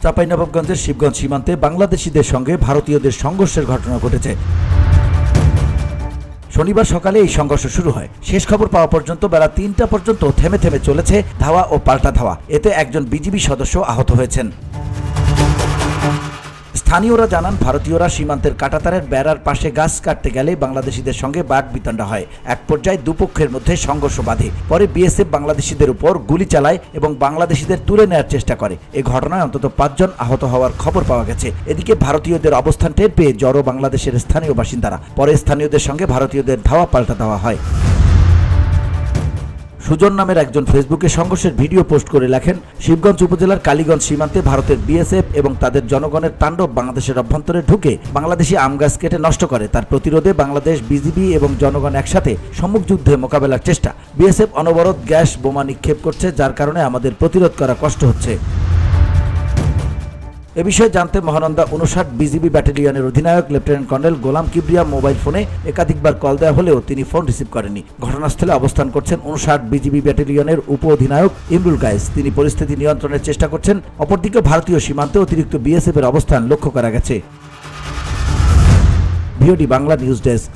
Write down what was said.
চাঁপাইনবাবগঞ্জের শিবগঞ্জ সীমান্তে বাংলাদেশিদের সঙ্গে ভারতীয়দের সংঘর্ষের ঘটনা ঘটেছে। শনিবার সকালে এই সংঘর্ষ শুরু হয়। শেষ খবর পাওয়া পর্যন্ত বেলা ৩টা পর্যন্ত থেমে থেমে চলেছে ধাওয়া ও পাল্টা ধাওয়া। এতে একজন বিজিবি সদস্য আহত হয়েছেন। স্থানীয়রা জানান, ভারতীয়রা সীমান্তের কাঁটাতারের বেড়ার পাশে গাছ কাটতে গেলে বাংলাদেশিদের সঙ্গে বাকবিতণ্ডা হয়। এক পর্যায়ে দুপক্ষের মধ্যে সংঘর্ষ বাধে। পরে বিএসএফ বাংলাদেশিদের উপর গুলি চালায় এবং বাংলাদেশিদের তুলে নেওয়ার চেষ্টা করে। এই ঘটনায় অন্তত ৫ জন আহত হওয়ার খবর পাওয়া গেছে। এদিকে ভারতীয়দের অবস্থান টের পেয়ে জড়ো বাংলাদেশের স্থানীয় বাসিন্দারা। পরে স্থানীয়দের সঙ্গে ভারতীয়দের ধাওয়া পাল্টা দেওয়া হয়। সুজন নামের একজন ফেসবুকে সংঘর্ষের ভিডিও পোস্ট করে লেখেন, শিবগঞ্জ উপজেলার কালীগঞ্জ সীমান্তে ভারতের বিএসএফ এবং তাদের জনগণের তাণ্ডব বাংলাদেশের অভ্যন্তরে ঢুকে বাংলাদেশি আম গাছ কেটে নষ্ট করে। তার প্রতিরোধে বাংলাদেশ বিজিবি এবং জনগণ একসাথে সম্মুখ যুদ্ধে মোকাবেলার চেষ্টা। বিএসএফ অনবরত গ্যাস বোমা নিক্ষেপ করছে, যার কারণে আমাদের প্রতিরোধ করা কষ্ট হচ্ছে। এ বিষয়ে জানতে মহানন্দা ৫৯ বিজিবি ব্যাটালিয়নের অধিনায়ক লেফটেন্যান্ট কর্নেল গোলাম কিবরিয়া মোবাইল ফোনে একাধিকবার কল দেওয়া হলেও তিনি ফোন রিসিভ করেননি। ঘটনাস্থলে অবস্থান করছেন ৫৯ বিজিবি ব্যাটালিয়নের উপ অধিনায়ক ইমরুল কায়েস। তিনি পরিস্থিতি নিয়ন্ত্রণের চেষ্টা করছেন। অপরদিকে ভারতীয় সীমান্তে অতিরিক্ত বিএসএফ এর অবস্থান লক্ষ্য করা গেছে। VOD Bangla news desk.